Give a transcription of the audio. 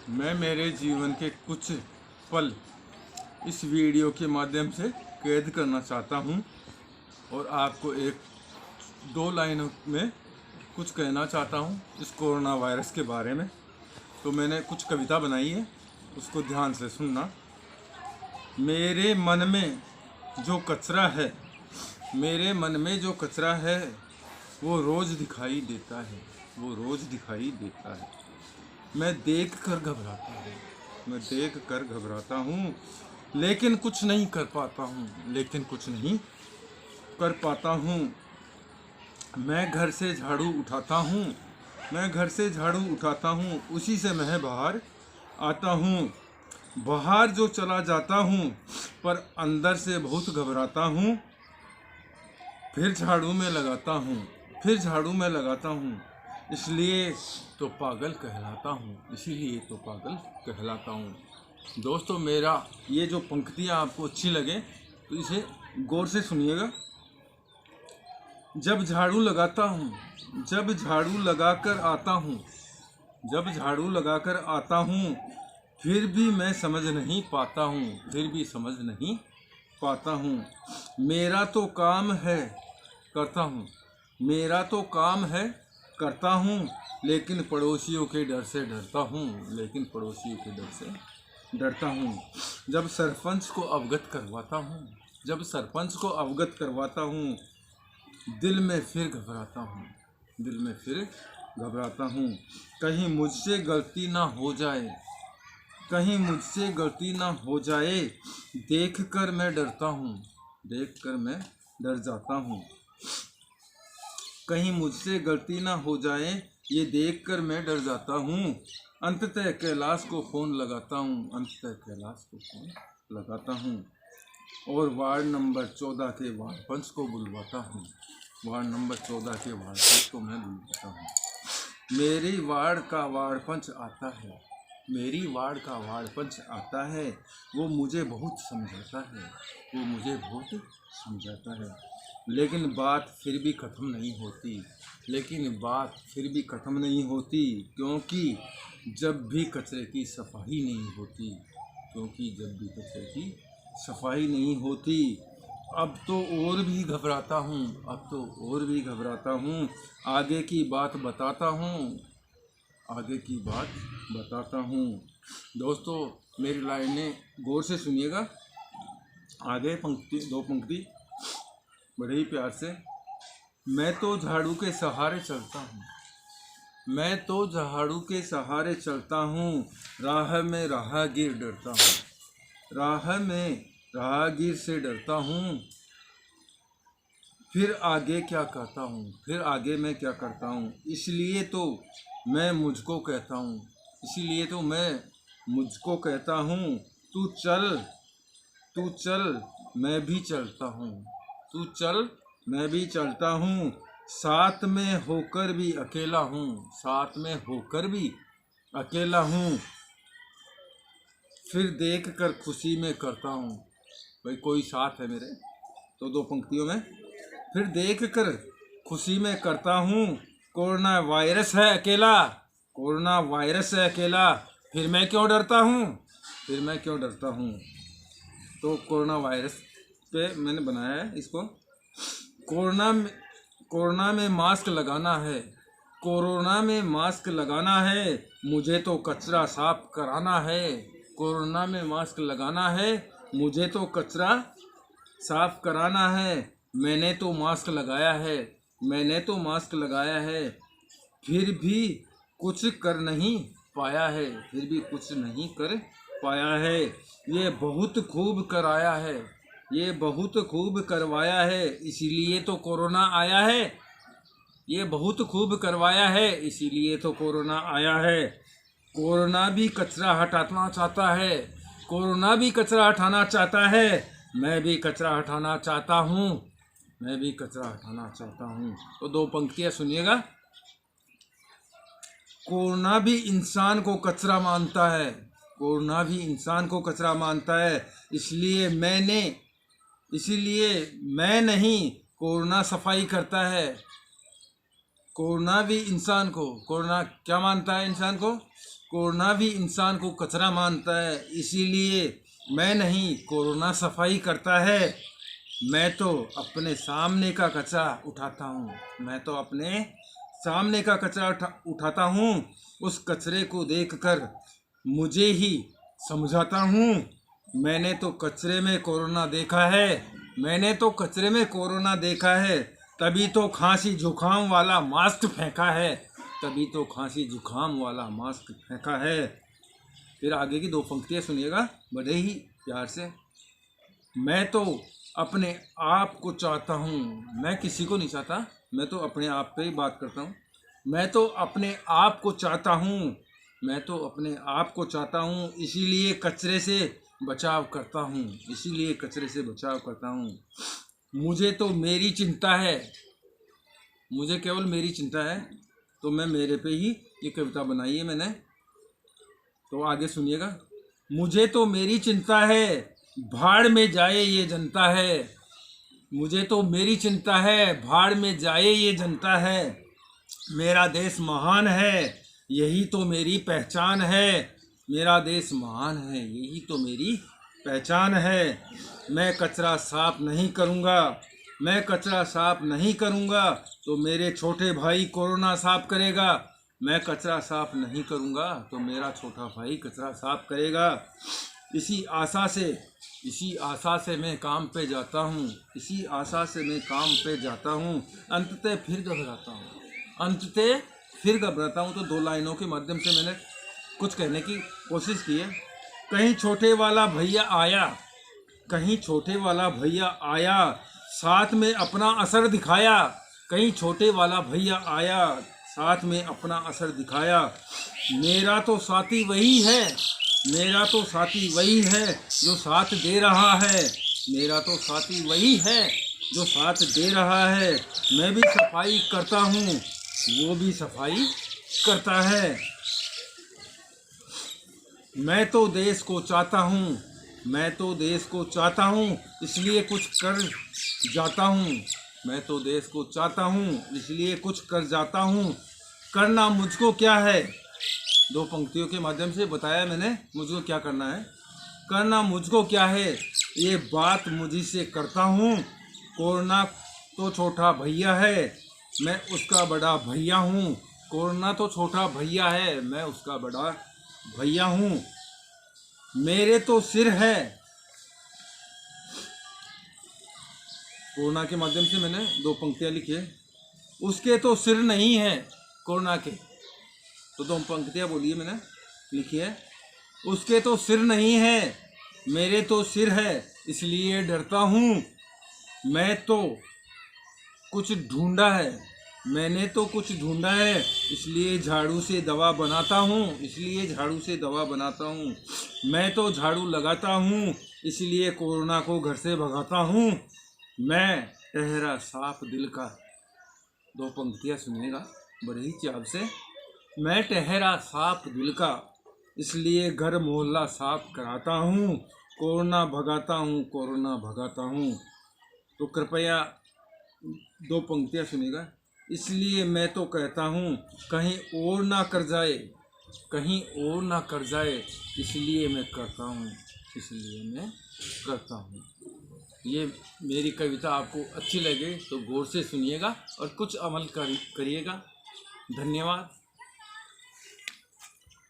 मैं मेरे जीवन के कुछ पल इस वीडियो के माध्यम से कैद करना चाहता हूं और आपको एक दो लाइनों में कुछ कहना चाहता हूं इस कोरोना वायरस के बारे में। तो मैंने कुछ कविता बनाई है, उसको ध्यान से सुनना। मेरे मन में जो कचरा है, मेरे मन में जो कचरा है, वो रोज़ दिखाई देता है, वो रोज़ दिखाई देता है। मैं देख कर घबराता हूँ, मैं देख कर घबराता हूँ, लेकिन कुछ नहीं कर पाता हूँ, लेकिन कुछ नहीं कर पाता हूँ। मैं घर से झाड़ू उठाता हूँ, मैं घर से झाड़ू उठाता हूँ, उसी से मैं बाहर आता हूँ। बाहर जो चला जाता हूँ, पर अंदर से बहुत घबराता हूँ। फिर झाड़ू में लगाता हूँ, फिर झाड़ू में लगाता हूँ, इसलिए तो पागल कहलाता हूँ, इसीलिए तो पागल कहलाता हूँ। दोस्तों, मेरा ये जो पंक्तियाँ आपको अच्छी लगे तो इसे गौर से सुनिएगा। जब झाड़ू लगाता हूँ, जब झाड़ू लगाकर आता हूँ, जब झाड़ू लगाकर आता हूँ, फिर भी मैं समझ नहीं पाता हूँ, फिर भी समझ नहीं पाता हूँ। मेरा तो काम है करता हूँ, मेरा तो काम है करता हूँ, लेकिन पड़ोसियों के डर से डरता हूँ, लेकिन पड़ोसियों के डर से डरता हूँ। जब सरपंच को अवगत करवाता हूँ, जब सरपंच को अवगत करवाता हूँ, दिल में फिर घबराता हूँ, दिल में फिर घबराता हूँ। कहीं मुझसे गलती ना हो जाए, कहीं मुझसे गलती ना हो जाए, देख कर मैं डरता हूँ, देख कर मैं डर जाता हूँ। कहीं मुझसे गलती ना हो जाए, ये देख कर मैं डर जाता हूँ। अंततः कैलाश को फ़ोन लगाता हूँ, अंततः कैलाश को फ़ोन लगाता हूँ और वार्ड नंबर 14 के वार्ड पंच को बुलवाता हूँ, वार्ड नंबर 14 के वार्ड पंच को मैं बुलवाता हूँ। मेरी वार्ड का वार्ड पंच आता है, मेरी वार्ड का वार्ड पंच आता है, वो मुझे बहुत समझाता है, वो मुझे बहुत समझाता है। लेकिन बात फिर भी ख़त्म नहीं होती, लेकिन बात फिर भी ख़त्म नहीं होती, क्योंकि जब भी कचरे की सफाई नहीं होती, क्योंकि जब भी कचरे की सफाई नहीं होती। अब तो और भी घबराता हूँ, अब तो और भी घबराता हूँ। आगे की बात बताता हूँ, आगे की बात बताता हूँ। दोस्तों, मेरी लाइनें गौर से सुनिएगा। आगे पंक्ति, दो पंक्ति बड़े ही प्यार से। मैं तो झाड़ू के सहारे चलता हूँ, मैं तो झाड़ू के सहारे चलता हूँ, राह में राहगीर डरता हूँ, राह में राहगीर से डरता हूँ। फिर आगे क्या करता हूँ, फिर आगे मैं क्या करता हूँ, इसलिए तो मैं मुझको कहता हूँ, इसीलिए तो मैं मुझको कहता हूँ, तू चल, तू चल, मैं भी चलता हूँ, तू चल, मैं भी चलता हूँ। साथ में होकर भी अकेला हूँ, साथ में होकर भी अकेला हूँ। फिर देख कर खुशी में करता हूँ, भाई कोई साथ है मेरे, तो दो पंक्तियों में। फिर देख कर खुशी में करता हूँ, कोरोना वायरस है अकेला, कोरोना वायरस है अकेला, फिर मैं क्यों डरता हूँ, फिर मैं क्यों डरता हूँ। तो कोरोना वायरस पे मैंने बनाया है इसको। कोरोना में मास्क लगाना है, कोरोना में मास्क लगाना है, मुझे तो कचरा साफ कराना है, कोरोना में मास्क लगाना है, मुझे तो कचरा साफ कराना है। मैंने तो मास्क लगाया है, मैंने तो मास्क लगाया है, फिर भी कुछ कर नहीं पाया है, फिर भी कुछ नहीं कर पाया है। ये बहुत खूब कराया है, ये बहुत खूब करवाया है, इसीलिए तो कोरोना आया है, ये बहुत खूब करवाया है, इसीलिए तो कोरोना आया है। कोरोना भी कचरा हटाना चाहता है, कोरोना भी कचरा हटाना चाहता है, मैं भी कचरा हटाना चाहता हूँ, मैं भी कचरा हटाना चाहता हूँ। तो दो पंक्तियाँ सुनिएगा। कोरोना भी इंसान को कचरा मानता है, कोरोना भी इंसान को कचरा मानता है, इसलिए मैं नहीं, कोरोना सफाई करता है। कोरोना भी इंसान को, कोरोना क्या मानता है इंसान को, कोरोना भी इंसान को कचरा मानता है, इसीलिए मैं नहीं कोरोना सफाई करता है। मैं तो अपने सामने का कचरा उठाता हूँ, मैं तो अपने सामने का कचरा उठाता हूँ। उस कचरे को देखकर मुझे ही समझाता हूँ, मैंने तो कचरे में कोरोना देखा है, मैंने तो कचरे में कोरोना देखा है, तभी तो खांसी जुकाम वाला मास्क फेंका है, तभी तो खांसी जुकाम वाला मास्क फेंका है। फिर आगे की दो पंक्तियाँ सुनिएगा बड़े ही प्यार से। मैं तो अपने आप को चाहता हूँ, मैं किसी को नहीं चाहता, मैं तो अपने आप पे ही बात करता हूँ। मैं तो अपने आप को चाहता हूँ, मैं तो अपने आप को चाहता हूँ, इसीलिए कचरे से बचाव करता हूँ, इसीलिए कचरे से बचाव करता हूँ। मुझे तो मेरी चिंता है, मुझे केवल मेरी चिंता है, तो मैं मेरे पे ही ये कविता बनाई है मैंने। तो आगे सुनिएगा। मुझे तो मेरी चिंता है, भाड़ में जाए ये जनता है, मुझे तो मेरी चिंता है, भाड़ में जाए ये जनता है। मेरा देश महान है, यही तो मेरी पहचान है, मेरा देश महान है, यही तो मेरी पहचान है। मैं कचरा साफ नहीं करूँगा, मैं कचरा साफ नहीं करूँगा, तो मेरे छोटे भाई कोरोना साफ करेगा। मैं कचरा साफ नहीं करूँगा, तो मेरा छोटा भाई कचरा साफ करेगा। इसी आशा से मैं काम पे जाता हूँ, इसी आशा से मैं काम पे जाता हूँ, अंततः फिर घबराता हूँ, अंततः फिर घबराता हूँ। तो दो लाइनों के माध्यम से मैंने कुछ कहने की कोशिश की है। कहीं छोटे वाला भैया आया, कहीं छोटे वाला भैया आया, साथ में अपना असर दिखाया, कहीं छोटे वाला भैया आया, साथ में अपना असर दिखाया। मेरा तो साथी वही है, मेरा तो साथी वही है जो साथ दे रहा है, मेरा तो साथी वही है जो साथ दे रहा है। मैं भी सफाई करता हूँ, वो भी सफाई करता है। मैं तो देश को चाहता हूँ, मैं तो देश को चाहता हूँ, इसलिए कुछ कर जाता हूँ, मैं तो देश को चाहता हूँ, इसलिए कुछ कर जाता हूँ। करना मुझको क्या है, दो पंक्तियों के माध्यम से बताया मैंने मुझको क्या करना है। करना मुझको क्या है, ये बात मुझी से करता हूँ। कोरोना तो छोटा भैया है, मैं उसका बड़ा भैया हूँ, कोरोना तो छोटा भैया है, मैं उसका बड़ा भैया हूँ। मेरे तो सिर है, कोरोना के माध्यम से मैंने दो पंक्तियाँ लिखी है। उसके तो सिर नहीं है कोरोना के, तो दो पंक्तियाँ बोली है मैंने लिखी है। उसके तो सिर नहीं है, मेरे तो सिर है, इसलिए डरता हूँ। मैं तो कुछ ढूंढा है, मैंने तो कुछ ढूंढा है, इसलिए झाड़ू से दवा बनाता हूँ, इसलिए झाड़ू से दवा बनाता हूँ। मैं तो झाड़ू लगाता हूँ, इसलिए कोरोना को घर से भगाता हूँ। मैं ठहरा साफ दिल का, दो पंक्तियाँ सुनिएगा बड़े ही चाव से। मैं ठहरा साफ दिल का, इसलिए घर मोहल्ला साफ कराता हूँ, कोरोना भगाता हूँ, कोरोना भगाता हूँ। तो कृपया दो पंक्तियाँ सुनिएगा। इसलिए मैं तो कहता हूँ कहीं और ना कर जाए, कहीं और ना कर जाए, इसलिए मैं करता हूँ, इसलिए मैं करता हूँ। ये मेरी कविता आपको अच्छी लगे तो गौर से सुनिएगा और कुछ अमल करिएगा। धन्यवाद।